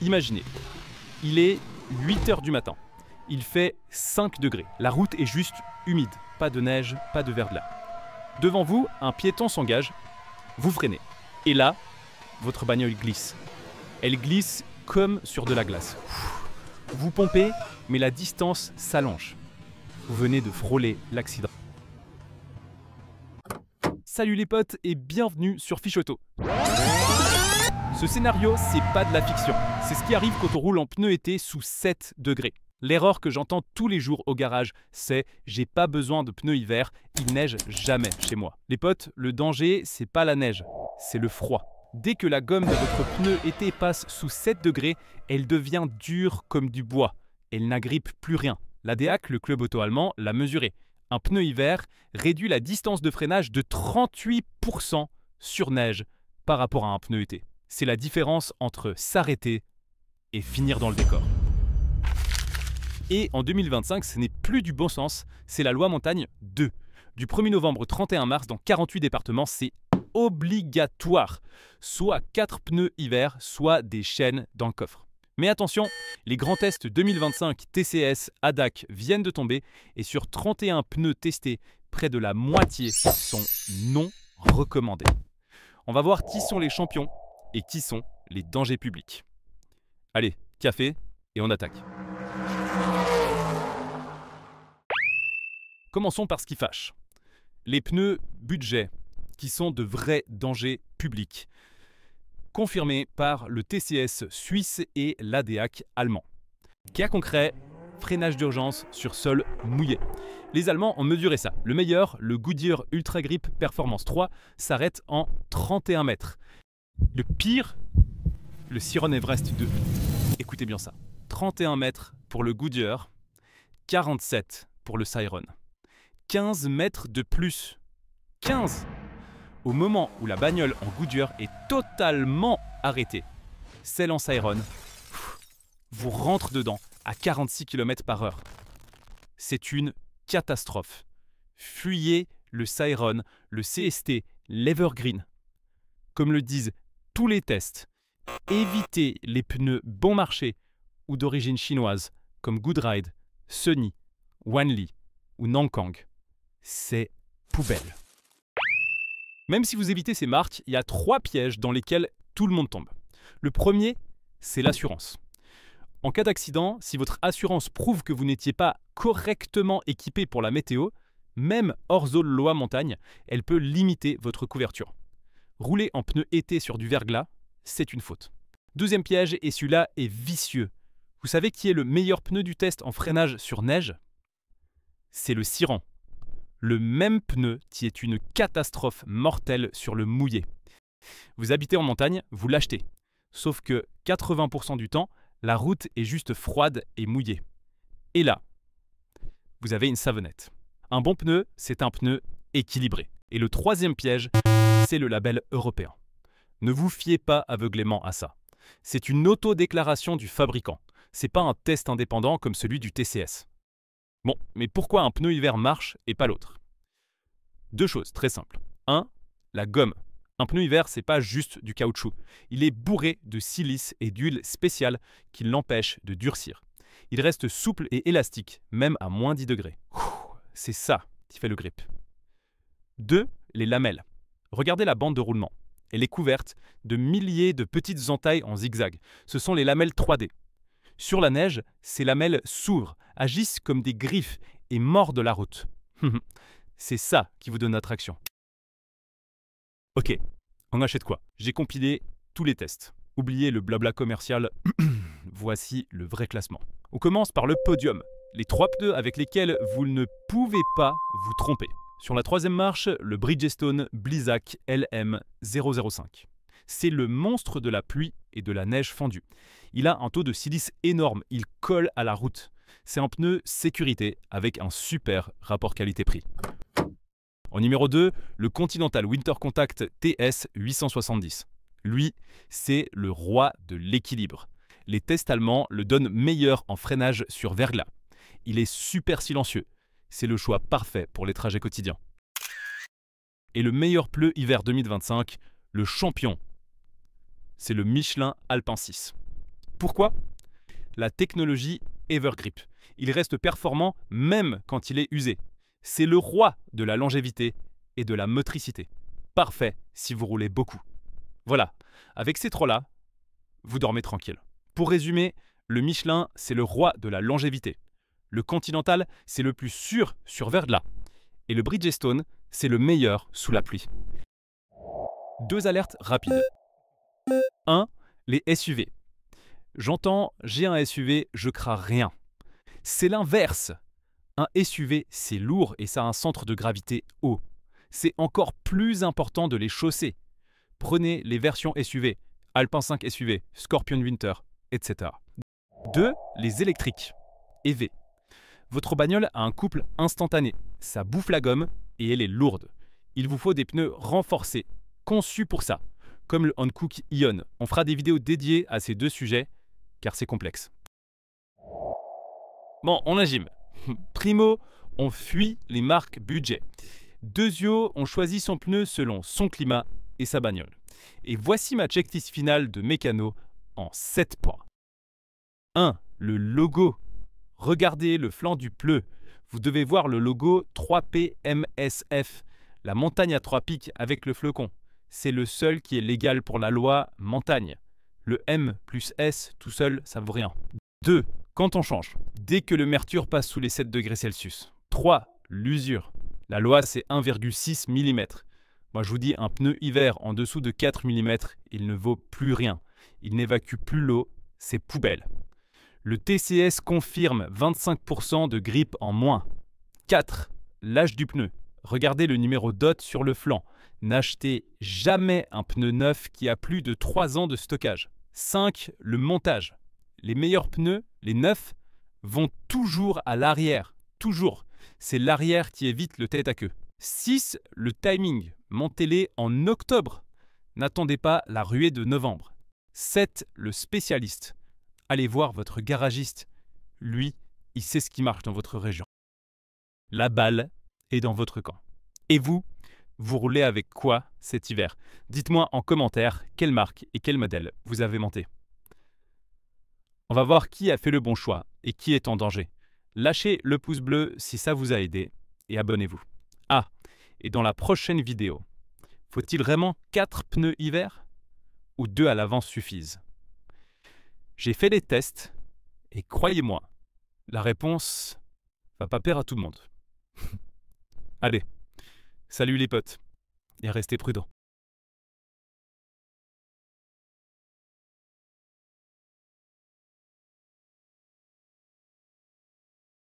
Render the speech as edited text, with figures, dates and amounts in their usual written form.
Imaginez, il est 8 heures du matin. Il fait 5 degrés. La route est juste humide. Pas de neige, pas de verglas. Devant vous, un piéton s'engage. Vous freinez. Et là, votre bagnole glisse. Elle glisse comme sur de la glace. Vous pompez, mais la distance s'allonge. Vous venez de frôler l'accident. Salut les potes et bienvenue sur Fiche Auto. Ce scénario, c'est pas de la fiction. C'est ce qui arrive quand on roule en pneus été sous 7 degrés. L'erreur que j'entends tous les jours au garage, c'est « j'ai pas besoin de pneus hiver, il neige jamais chez moi ». Les potes, le danger, c'est pas la neige, c'est le froid. Dès que la gomme de votre pneu été passe sous 7 degrés, elle devient dure comme du bois. Elle n'agrippe plus rien. L'ADAC, le club auto allemand, l'a mesuré. Un pneu hiver réduit la distance de freinage de 38% sur neige par rapport à un pneu été. C'est la différence entre s'arrêter et finir dans le décor. Et en 2025, ce n'est plus du bon sens, c'est la loi montagne 2. Du 1er novembre au 31 mars, dans 48 départements, c'est obligatoire. Soit 4 pneus hiver, soit des chaînes dans le coffre. Mais attention, les grands tests 2025 TCS ADAC viennent de tomber et sur 31 pneus testés, près de la moitié sont non recommandés. On va voir qui sont les champions et qui sont les dangers publics. Allez, café et on attaque. Commençons par ce qui fâche. Les pneus budget, qui sont de vrais dangers publics, confirmés par le TCS suisse et l'ADAC allemand. Cas concret, freinage d'urgence sur sol mouillé. Les Allemands ont mesuré ça. Le meilleur, le Goodyear Ultra Grip Performance 3, s'arrête en 31 mètres. Le pire, le Siron Everest 2. Écoutez bien ça. 31 mètres pour le Goodyear, 47 pour le Siron. 15 mètres de plus. 15 ! Au moment où la bagnole en Goodyear est totalement arrêtée, celle en Siron vous rentre dedans à 46 km/h. C'est une catastrophe. Fuyez le Siron, le CST, l'Evergreen. Comme le disent tous les tests, évitez les pneus bon marché ou d'origine chinoise comme Goodride, Sunny, Wanli ou Nankang. C'est poubelle. Même si vous évitez ces marques, il y a 3 pièges dans lesquels tout le monde tombe. Le premier, c'est l'assurance. En cas d'accident, si votre assurance prouve que vous n'étiez pas correctement équipé pour la météo, même hors zone loi montagne, elle peut limiter votre couverture. Rouler en pneu été sur du verglas, c'est une faute. Deuxième piège, et celui-là est vicieux. Vous savez qui est le meilleur pneu du test en freinage sur neige ? C'est le Siron. Le même pneu qui est une catastrophe mortelle sur le mouillé. Vous habitez en montagne, vous l'achetez. Sauf que 80% du temps, la route est juste froide et mouillée. Et là, vous avez une savonnette. Un bon pneu, c'est un pneu équilibré. Et le troisième piège, c'est le label européen. Ne vous fiez pas aveuglément à ça. C'est une autodéclaration du fabricant. C'est pas un test indépendant comme celui du TCS. Bon, mais pourquoi un pneu hiver marche et pas l'autre ? 2 choses très simples. 1. La gomme. Un pneu hiver, c'est pas juste du caoutchouc. Il est bourré de silice et d'huile spéciale qui l'empêche de durcir. Il reste souple et élastique, même à moins 10 degrés. C'est ça qui fait le grip. 2. Les lamelles. Regardez la bande de roulement. Elle est couverte de milliers de petites entailles en zigzag. Ce sont les lamelles 3D. Sur la neige, ces lamelles s'ouvrent, agissent comme des griffes et mordent la route. C'est ça qui vous donne l'attraction. Ok, on achète quoi ? J'ai compilé tous les tests. Oubliez le blabla commercial, voici le vrai classement. On commence par le podium, les 3 pneus avec lesquels vous ne pouvez pas vous tromper. Sur la 3e marche, le Bridgestone Blizzak LM005. C'est le monstre de la pluie et de la neige fendue. Il a un taux de silice énorme, il colle à la route. C'est un pneu sécurité avec un super rapport qualité-prix. En numéro 2, le Continental Winter Contact TS 870. Lui, c'est le roi de l'équilibre. Les tests allemands le donnent meilleur en freinage sur verglas. Il est super silencieux. C'est le choix parfait pour les trajets quotidiens. Et le meilleur pneu hiver 2025, le champion, c'est le Michelin Alpin 6. Pourquoi? La technologie Evergrip. Il reste performant même quand il est usé. C'est le roi de la longévité et de la motricité. Parfait si vous roulez beaucoup. Voilà, avec ces trois-là, vous dormez tranquille. Pour résumer, le Michelin, c'est le roi de la longévité. Le Continental, c'est le plus sûr sur verglas. Et le Bridgestone, c'est le meilleur sous la pluie. 2 alertes rapides. 1. Les SUV. J'entends, j'ai un SUV, je crains rien. C'est l'inverse. Un SUV, c'est lourd et ça a un centre de gravité haut. C'est encore plus important de les chausser. Prenez les versions SUV, Alpine 5 SUV, Scorpion Winter, etc. 2. Les électriques. EV. Votre bagnole a un couple instantané. Ça bouffe la gomme et elle est lourde. Il vous faut des pneus renforcés, conçus pour ça, comme le Hankook Ion. On fera des vidéos dédiées à ces deux sujets, car c'est complexe. Bon, on agime. Primo, on fuit les marques budget. Deuxio, on choisit son pneu selon son climat et sa bagnole. Et voici ma checklist finale de mécano en 7 points. 1. Le logo. Regardez le flanc du pneu. Vous devez voir le logo 3PMSF, la montagne à 3 pics avec le flocon. C'est le seul qui est légal pour la loi montagne. Le M plus S tout seul, ça vaut rien. 2. Quand on change, dès que le mercure passe sous les 7 degrés Celsius. 3. L'usure. La loi, c'est 1,6 mm. Moi, je vous dis, un pneu hiver en dessous de 4 mm, il ne vaut plus rien. Il n'évacue plus l'eau, c'est poubelle. Le TCS confirme 25% de grippe en moins. 4. L'âge du pneu. Regardez le numéro DOT sur le flanc. N'achetez jamais un pneu neuf qui a plus de 3 ans de stockage. 5. Le montage. Les meilleurs pneus, les neufs, vont toujours à l'arrière. Toujours. C'est l'arrière qui évite le tête à queue. 6. Le timing. Montez-les en octobre. N'attendez pas la ruée de novembre. 7. Le spécialiste. Allez voir votre garagiste. Lui, il sait ce qui marche dans votre région. La balle est dans votre camp. Et vous, vous roulez avec quoi cet hiver? Dites-moi en commentaire quelle marque et quel modèle vous avez monté. On va voir qui a fait le bon choix et qui est en danger. Lâchez le pouce bleu si ça vous a aidé et abonnez-vous. Ah, et dans la prochaine vidéo, faut-il vraiment 4 pneus hiver ou 2 à l'avant suffisent? J'ai fait les tests et croyez-moi, la réponse va pas plaire à tout le monde. Allez, salut les potes et restez prudents.